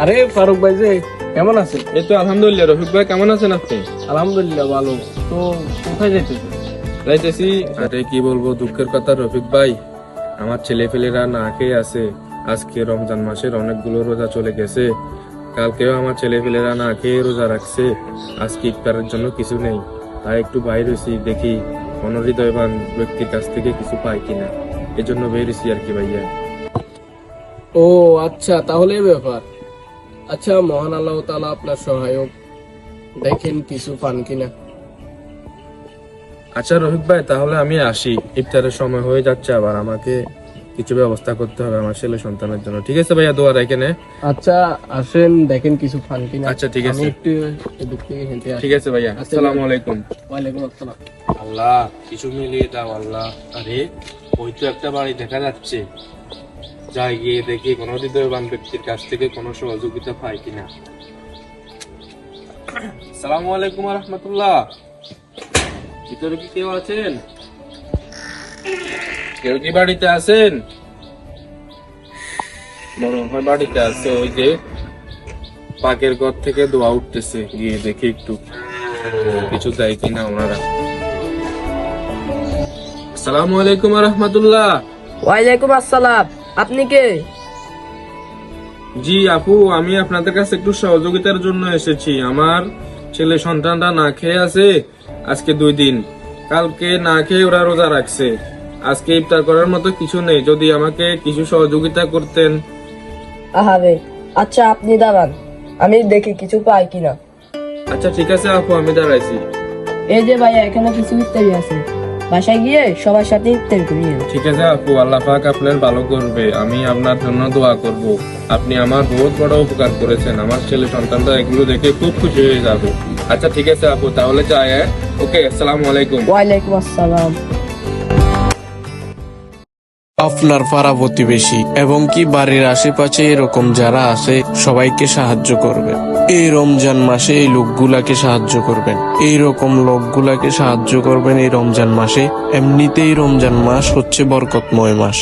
আরে ফারুক ভাই যে কেমন আছেন? এই তো আলহামদুলিল্লাহ। রফিক ভাই কেমন আছেন আপনি? আলহামদুলিল্লাহ ভালো। তো কোথায় যাইতেছেন? যাইতেছি। আরে কি বলবো, দুঃখের কথা রফিক ভাই, আমার ছেলেপেলেরা না খেয়ে আছে। আজকে রমজান মাসের অনেকগুলো রোজা চলে গেছে, কালকেও আমার ছেলেপেলেরা না খেয়ে রোজা রাখছে। আজকে ইফতারের জন্য কিছু নেই, তাই একটু বাইরে হয়েছি, দেখি কোনো হৃদয়বান ব্যক্তির কাছ থেকে কিছু পাই কিনা, এজন্য বেরিয়েছি আর কি ভাইয়া। ও আচ্ছা, তাহলে এই ব্যাপার। আচ্ছা, মহান আল্লাহ তাআলা আপনার সহায়ক, দেখেন কিছু পান কিনা। আচ্ছা রফিক ভাই, তাহলে আমি আসি, ইফতারের সময় হয়ে যাচ্ছে, আবার আমাকে কিছু ব্যবস্থা করতে হবে আমার ছেলে সন্তানের জন্য। ঠিক আছে ভাইয়া, দোয়া রাখেন। আচ্ছা আসেন, দেখেন কিছু পান কিনা। আচ্ছা, ঠিক আছে। আমি একটু এদিক থেকে হেঁটে আসি। ঠিক আছে ভাইয়া, আসসালামু আলাইকুম। ওয়ালাইকুম আসসালাম। আল্লাহ কিছু মিলিয়ে দাও আল্লাহ। আরে ওই তো একটা বাড়ি দেখা যাচ্ছে, যাই গিয়ে দেখি কোনো হৃদয়বান ব্যক্তির কাছ থেকে কোনো সহযোগিতা পাই কিনা। আসসালামু আলাইকুম রহমতুল্লাহ। ভিতরে কি কেউ আছেন? কেউ কি বাড়িতে আছেন? মনে হয় বাড়িতে আছে। ওই যে পাকের ঘর থেকে দোয়া উঠতেছে, গিয়ে দেখি একটু কিছু দেয় কিনা ওনারা। আসসালামু আলাইকুম রহমতুল্লাহ। ওয়ালাইকুম আসসালাম। আপনি কে? জি আপু, আমি আপনাদের কাছে একটু সহযোগিতার জন্য এসেছি। আমার ছেলে সন্তানরা না খেয়ে আছে আজকে 2 দিন, কালকে না খেয়ে ওরা রোজা রাখছে। আজকে ইফতার করার মতো কিছু নেই, যদি আমাকে কিছু সহযোগিতা করতেন। আহারে, আচ্ছা আপনি দাঁড়ান, আমি দেখি কিছু পাই কিনা। আচ্ছা ঠিক আছে আপু, আমি দাঁড়াইছি। এই যে ভাইয়া, এখানে কিছু ইফতারি আছে, বাসায় গিয়ে সবার সাথে ইফতারি করিয়ে। ঠিক আছে আপু, আল্লাহ পাক আপনার ভালো করবে, আমি আপনার জন্য দোয়া করব। আপনি আমার বহুত বড় উপকার করেছেন, আমার ছেলে সন্তানরা এগুলো দেখে খুব খুশি হয়ে যাবে। আচ্ছা ঠিক আছে আপু, তাহলে যাই। ওকে, আসসালামু আলাইকুম। ওয়ালাইকুম আসসালাম। আপনার পাড়া প্রতিবেশী এবং কি বাড়ির আশেপাশে এরকম যারা আছে সবাইকে সাহায্য করবেন। এই রমজান মাসে এই লোকগুলাকে সাহায্য করবেন, এইরকম লোকগুলাকে সাহায্য করবেন এই রমজান মাসে। এমনিতেই রমজান মাস হচ্ছে বরকতময় মাস।